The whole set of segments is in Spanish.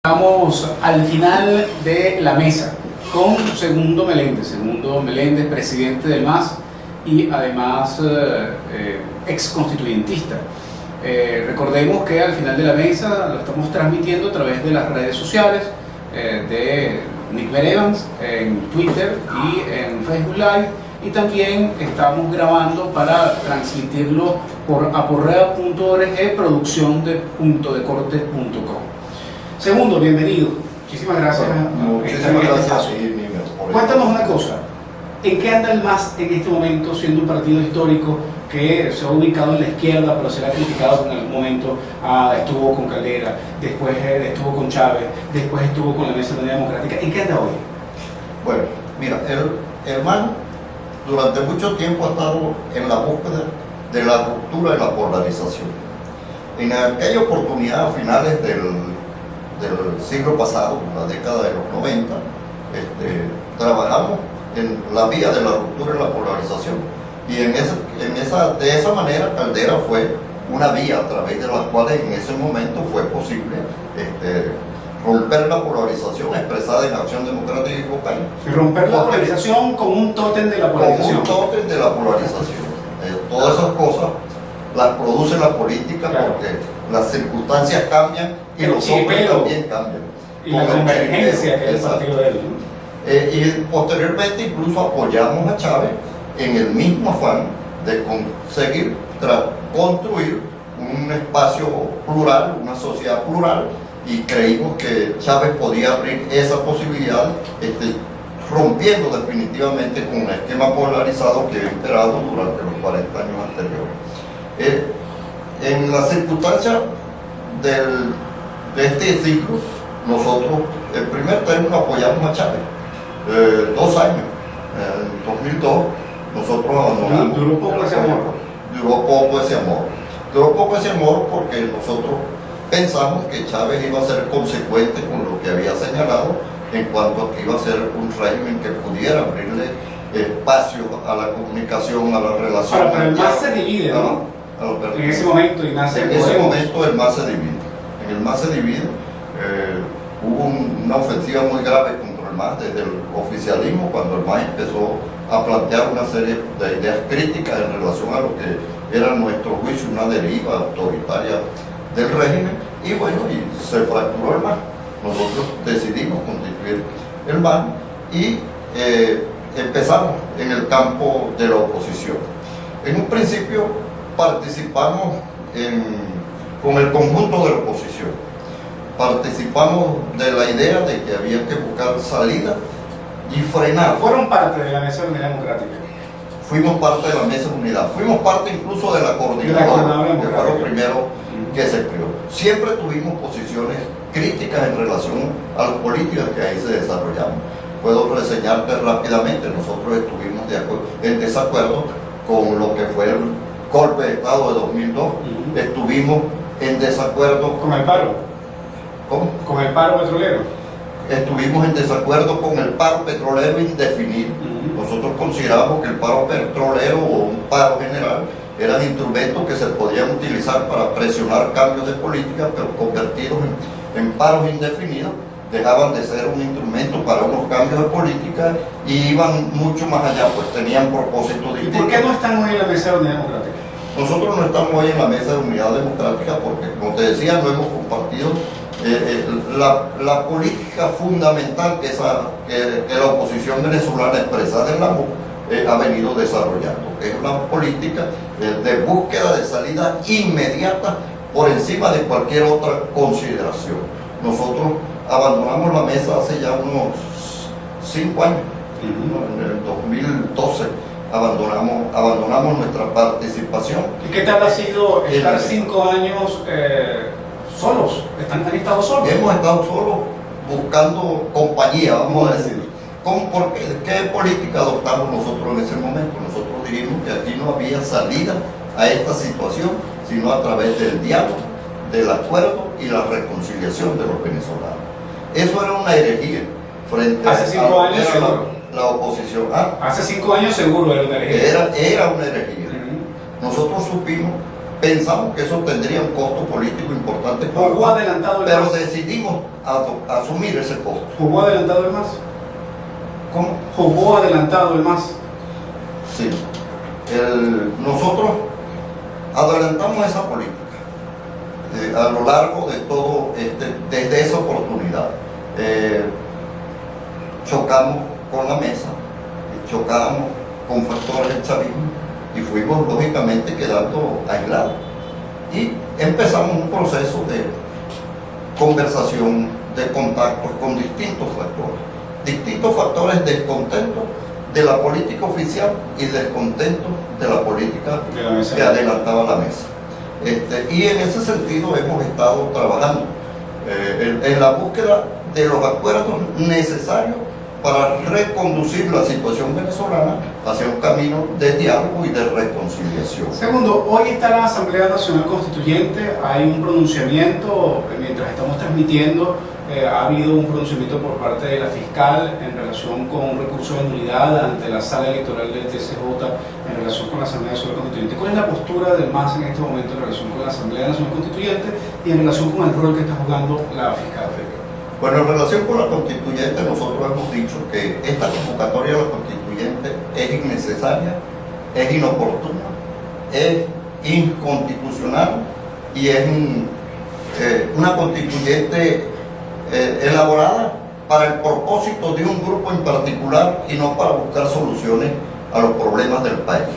Estamos al final de la mesa con Segundo Meléndez, presidente del MAS y además ex constituyentista. Recordemos que al final de la mesa lo estamos transmitiendo a través de las redes sociales de Nick Evans en Twitter y en Facebook Live, y también estamos grabando para transmitirlo por aporrea.org, producción de puntodecorte.com. Segundo, bienvenido. Muchísimas gracias. Muchísimas gracias. Cuéntanos una cosa. ¿En qué anda el MAS en este momento, siendo un partido histórico que se ha ubicado en la izquierda, pero se le ha criticado en algún momento? Estuvo con Caldera, después estuvo con Chávez, después estuvo con la Mesa de la Unidad Democrática. ¿En qué anda hoy? Bueno, mira, el MAS durante mucho tiempo ha estado en la búsqueda de la ruptura y la polarización. En aquella oportunidad, a finales del siglo pasado, la década de los 90, trabajamos en la vía de la ruptura y la polarización. Y de esa manera Caldera fue una vía a través de la cual en ese momento fue posible romper la polarización expresada en Acción Democrática y Cocaína. Y romper la polarización con un tótem de la polarización. Con un tótem de la polarización. Todas esas cosas las produce la política, claro, porque las circunstancias cambian y los hombres también cambian. Y la convergencia que es el partido de él. Y posteriormente incluso apoyamos a Chávez en el mismo afán de conseguir construir un espacio plural, una sociedad plural, y creímos que Chávez podía abrir esa posibilidad, rompiendo definitivamente con un esquema polarizado que había imperado durante los 40 años anteriores. En las circunstancias de este ciclo, nosotros el primer término apoyamos a Chávez, 2 años, en 2002 nosotros abandonamos. Duró poco ese amor. Duró poco ese amor porque nosotros pensamos que Chávez iba a ser consecuente con lo que había señalado en cuanto a que iba a ser un régimen que pudiera abrirle espacio a la comunicación, a la relación. Pero el MAS se divide, ¿no? En ese momento, Ignacio. En ese momento el MAS se divide. En el MAS se divide. Hubo una ofensiva muy grave contra el MAS desde el oficialismo, cuando el MAS empezó a plantear una serie de ideas críticas en relación a lo que era, a nuestro juicio, una deriva autoritaria del régimen, y bueno, y se fracturó el MAS. Nosotros decidimos constituir el MAS y empezamos en el campo de la oposición. En un principio participamos con el conjunto de la oposición. Participamos de la idea de que había que buscar salida y frenar. ¿Fueron parte de la Mesa de la Unidad Democrática? Fuimos parte de la Mesa de Unidad. Fuimos parte incluso de la coordinadora, que fue lo primero que se creó. Siempre tuvimos posiciones críticas en relación a las políticas que ahí se desarrollaban. Puedo reseñarte rápidamente. Nosotros estuvimos en desacuerdo con lo que fue el golpe de Estado de 2002. Estuvimos en desacuerdo con el paro. ¿Cómo? Con el paro petrolero. Estuvimos en desacuerdo con el paro petrolero indefinido. Nosotros consideramos que el paro petrolero o un paro general eran instrumentos que se podían utilizar para presionar cambios de política, pero convertidos en paros indefinidos, dejaban de ser un instrumento para unos cambios de política y iban mucho más allá, pues tenían propósitos distintos. ¿Y por qué no están hoy en la Mesa de la Unidad Democrática? Nosotros no estamos hoy en la Mesa de Unidad Democrática porque, como te decía, no hemos compartido la política fundamental que la oposición venezolana expresada en la MUC ha venido desarrollando, que es una política de búsqueda de salida inmediata por encima de cualquier otra consideración. Nosotros abandonamos la mesa hace ya unos 5 años, en el 2012 abandonamos nuestra participación. ¿Y qué tal ha sido estar 5 años solos? ¿Han estado solos? Hemos estado solos buscando compañía, vamos a decir. ¿Qué política adoptamos nosotros en ese momento? Nosotros dijimos que aquí no había salida a esta situación, sino a través del diálogo, del acuerdo y la reconciliación de los venezolanos. Eso era una herejía frente hace 5 años seguro. La oposición. Hace 5 años seguro era una herejía. Era una herejía. Nosotros supimos pensamos que eso tendría un costo político importante, ¿Jugó adelantado el pero MAS? decidimos asumir ese costo. ¿Jugó adelantado el MAS? ¿Cómo? ¿Jugó adelantado el MAS? Sí. Nosotros adelantamos esa política a lo largo de todo, desde esa oportunidad. Chocamos con la mesa, chocamos con factores del chavismo y fuimos lógicamente quedando aislados. Y empezamos un proceso de conversación, de contactos con distintos factores descontento de la política oficial y descontento de la política que adelantaba la mesa. Y en ese sentido hemos estado trabajando en la búsqueda de los acuerdos necesarios para reconducir la situación venezolana hacia un camino de diálogo y de reconciliación. Segundo, hoy está la Asamblea Nacional Constituyente, hay un pronunciamiento, mientras estamos transmitiendo, ha habido un pronunciamiento por parte de la fiscal en relación con un recurso de nulidad ante la sala electoral del TCJ en relación con la Asamblea Nacional Constituyente. ¿Cuál es la postura del MAS en este momento en relación con la Asamblea Nacional Constituyente y en relación con el rol que está jugando la fiscal? Bueno, en relación con la constituyente, nosotros hemos dicho que esta convocatoria de la constituyente es innecesaria, es inoportuna, es inconstitucional y es una constituyente elaborada para el propósito de un grupo en particular y no para buscar soluciones a los problemas del país.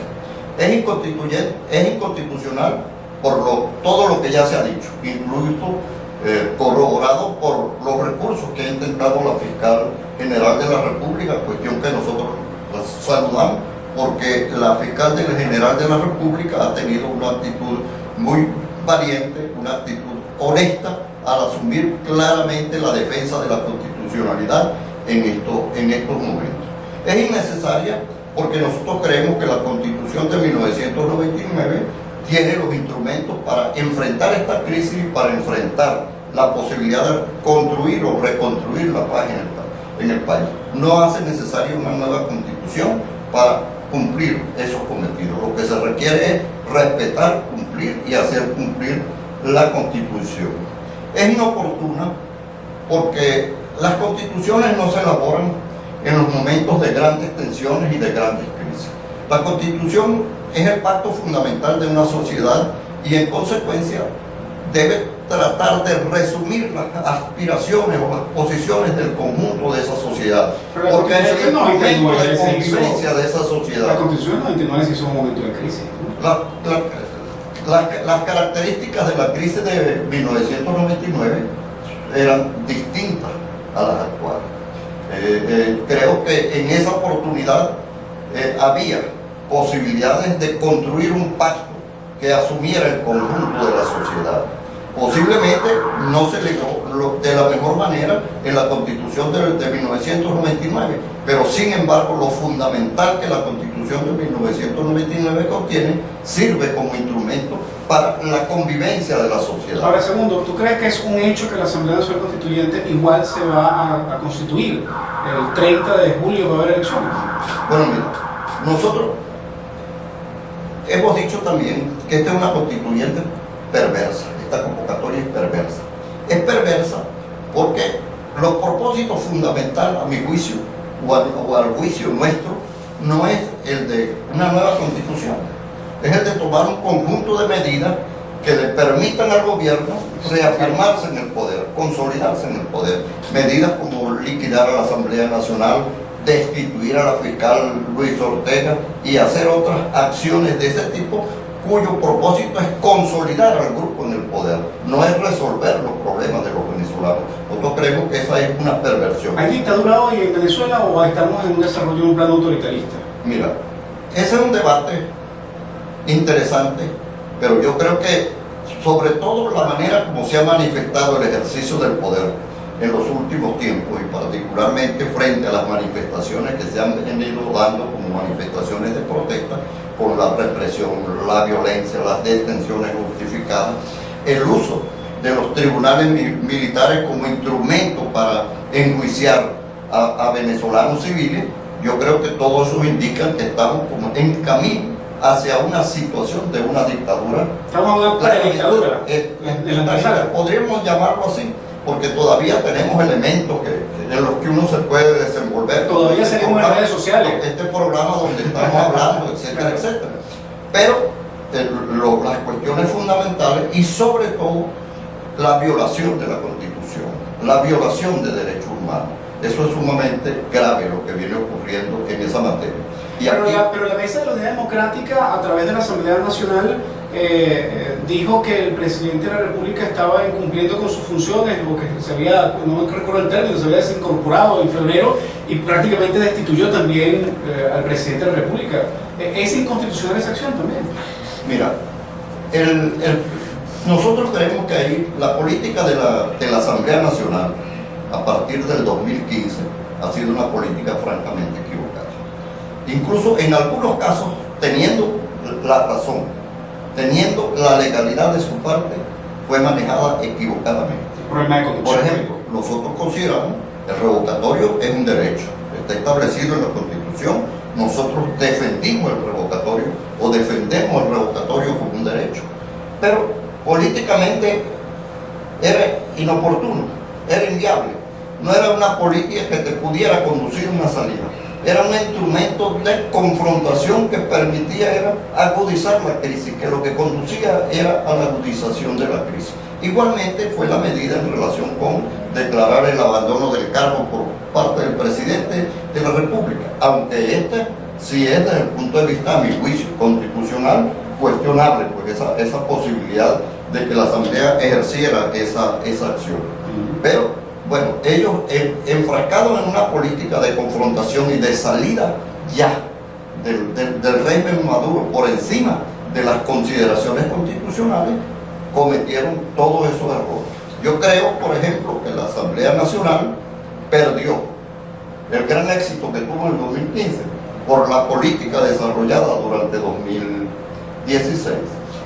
Es inconstitucional por todo lo que ya se ha dicho, incluso corroborado por los recursos que ha intentado la fiscal general de la República, cuestión que nosotros saludamos, porque la fiscal general de la República ha tenido una actitud muy valiente, una actitud honesta al asumir claramente la defensa de la constitucionalidad en estos momentos. Es innecesaria porque nosotros creemos que la Constitución de 1999 tiene los instrumentos para enfrentar esta crisis y para enfrentar la posibilidad de construir o reconstruir la paz en el país. No hace necesaria una nueva constitución para cumplir esos cometidos. Lo que se requiere es respetar, cumplir y hacer cumplir la constitución. Es inoportuna porque las constituciones no se elaboran en los momentos de grandes tensiones y de grandes crisis. La constitución es el pacto fundamental de una sociedad y en consecuencia debe tratar de resumir las aspiraciones o las posiciones del conjunto de esa sociedad. Porque es el momento de convivencia de esa sociedad. La Constitución del 99 se hizo un momento de crisis, ¿no? Las características de la crisis de 1999 eran distintas a las actuales. Creo que en esa oportunidad había posibilidades de construir un pacto que asumiera el conjunto de la sociedad. Posiblemente no se logró de la mejor manera en la Constitución de 1999, pero sin embargo lo fundamental que la Constitución de 1999 contiene sirve como instrumento para la convivencia de la sociedad. Ahora, segundo, ¿tú crees que es un hecho que la Asamblea Nacional Constituyente igual se va a constituir? El 30 de julio va a haber elecciones. Bueno, mira, nosotros hemos dicho también que esta es una constituyente perversa. Esta convocatoria es perversa. Es perversa porque los propósitos fundamentales, a mi juicio, o al juicio nuestro, no es el de una nueva constitución, es el de tomar un conjunto de medidas que le permitan al gobierno reafirmarse en el poder, consolidarse en el poder. Medidas como liquidar a la Asamblea Nacional, destituir a la fiscal Luis Ortega y hacer otras acciones de ese tipo, cuyo propósito es consolidar al grupo en el poder, no es resolver los problemas de los venezolanos. Nosotros creemos que esa es una perversión. ¿Hay dictadura hoy en Venezuela o estamos en un desarrollo de un plan autoritarista? Mira, ese es un debate interesante, pero yo creo que sobre todo la manera como se ha manifestado el ejercicio del poder en los últimos tiempos y particularmente frente a las manifestaciones que se han venido dando como manifestaciones de protesta, con la represión, la violencia, las detenciones justificadas, el uso de los tribunales militares como instrumento para enjuiciar a venezolanos civiles, yo creo que todo eso indica que estamos como en camino hacia una situación de una dictadura. Estamos en una predictadura en la antesala. Podríamos llamarlo así, porque todavía tenemos elementos en los que uno se puede desenvolver. Todavía seguimos en redes sociales. Este programa donde estamos hablando, etcétera, etcétera. Pero las cuestiones fundamentales y sobre todo la violación de la Constitución, la violación de derechos humanos. Eso es sumamente grave lo que viene ocurriendo en esa materia. Y pero la Mesa de la Unidad Democrática, a través de la Asamblea Nacional, dijo que el presidente de la República estaba incumpliendo con sus funciones, o que se había, no recuerdo el término, se había desincorporado en febrero y prácticamente destituyó también al presidente de la República. ¿Es inconstitucional esa acción también? Mira, nosotros creemos que ahí la política de la Asamblea Nacional a partir del 2015 ha sido una política francamente equivocada. Incluso en algunos casos, teniendo la razón, teniendo la legalidad de su parte, fue manejada equivocadamente. Por ejemplo, nosotros consideramos que el revocatorio es un derecho, está establecido en la Constitución. Nosotros defendimos el revocatorio o defendemos el revocatorio como un derecho, pero políticamente era inoportuno, era inviable. No era una política que te pudiera conducir a una salida. Era un instrumento de confrontación que permitía era agudizar la crisis, que lo que conducía era a la agudización de la crisis. Igualmente fue la medida en relación con declarar el abandono del cargo por parte del presidente de la República, aunque este sí es desde el punto de vista, a mi juicio, constitucional, cuestionable, pues esa posibilidad de que la Asamblea ejerciera esa acción. Pero bueno, ellos enfrascados en una política de confrontación y de salida ya del régimen Maduro por encima de las consideraciones constitucionales, cometieron todos esos errores. Yo creo, por ejemplo, que la Asamblea Nacional perdió el gran éxito que tuvo en el 2015 por la política desarrollada durante 2016.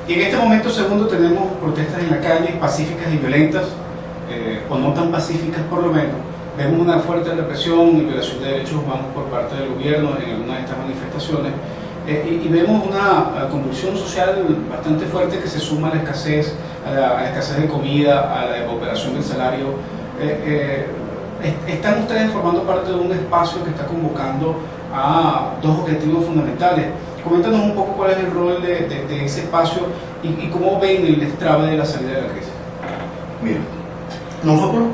Y en este momento, segundo, tenemos protestas en la calle, pacíficas y violentas, o no tan pacíficas por lo menos. Vemos una fuerte represión y violación de derechos humanos por parte del gobierno en algunas de estas manifestaciones, y vemos una convulsión social bastante fuerte que se suma a la escasez, de comida, a la depauperación del salario. Están ustedes formando parte de un espacio que está convocando a dos objetivos fundamentales. Coméntanos un poco cuál es el rol de ese espacio y cómo ven el destrabe de la salida de la crisis. Mira, nosotros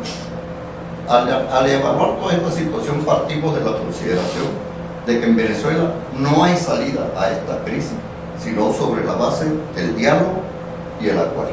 al evaluar toda esta situación partimos de la consideración de que en Venezuela no hay salida a esta crisis, sino sobre la base del diálogo y el acuerdo.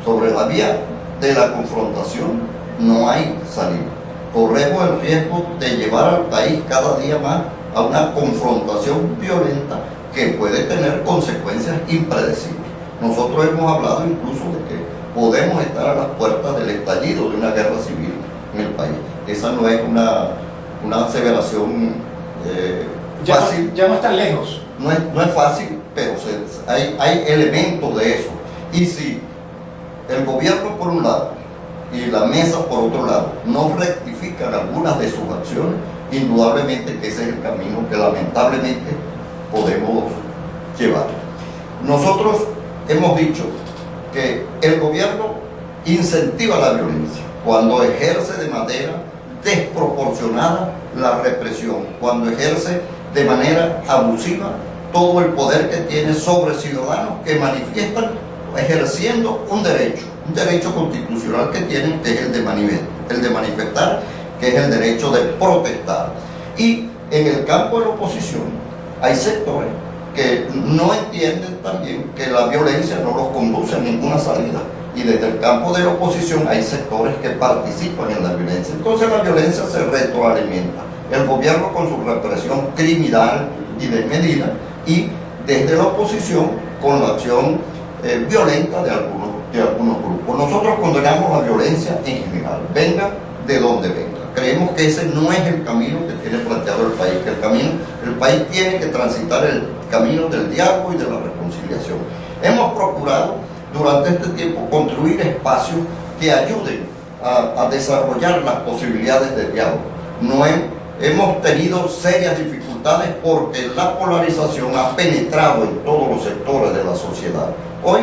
Sobre la vía de la confrontación no hay salida. Corremos el riesgo de llevar al país cada día más a una confrontación violenta que puede tener consecuencias impredecibles. Nosotros hemos hablado incluso de que podemos estar a las puertas del estallido de una guerra civil en el país. Esa no es una aseveración fácil. Ya no están lejos. No es fácil, pero hay elementos de eso. Y si el gobierno por un lado y la mesa por otro lado no rectifican algunas de sus acciones, indudablemente que ese es el camino que lamentablemente podemos llevar. Nosotros hemos dicho que el gobierno incentiva la violencia cuando ejerce de manera desproporcionada la represión, cuando ejerce de manera abusiva todo el poder que tiene sobre ciudadanos que manifiestan ejerciendo un derecho constitucional que tienen, que es el de manifestar, que es el derecho de protestar. Y en el campo de la oposición hay sectores que no entienden también que la violencia no los conduce a ninguna salida. Y desde el campo de la oposición hay sectores que participan en la violencia. Entonces la violencia se retroalimenta. El gobierno con su represión criminal y desmedida, y desde la oposición con la acción violenta de algunos grupos. Nosotros condenamos la violencia en general, venga de donde venga. Creemos que ese no es el camino que tiene planteado el país, que el país tiene que transitar el camino del diálogo y de la reconciliación. Hemos procurado durante este tiempo construir espacios que ayuden a desarrollar las posibilidades de diálogo. Hemos tenido serias dificultades dificultades porque la polarización ha penetrado en todos los sectores de la sociedad. Hoy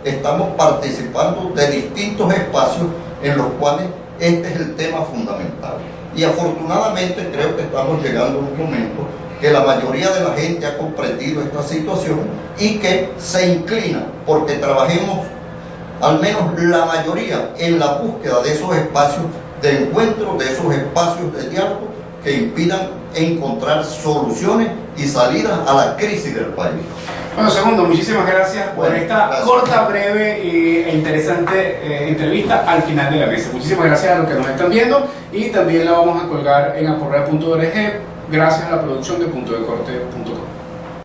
estamos participando de distintos espacios en los cuales este es el tema fundamental. Y afortunadamente creo que estamos llegando a un momento que la mayoría de la gente ha comprendido esta situación y que se inclina porque trabajemos, al menos la mayoría, en la búsqueda de esos espacios de encuentro, de esos espacios de diálogo que impidan encontrar soluciones y salidas a la crisis del país. Bueno, Segundo, muchísimas gracias por esta corta, breve e interesante entrevista al final de la mesa. Muchísimas gracias a los que nos están viendo y también la vamos a colgar en aporrea.org gracias a la producción de puntodecorte.com.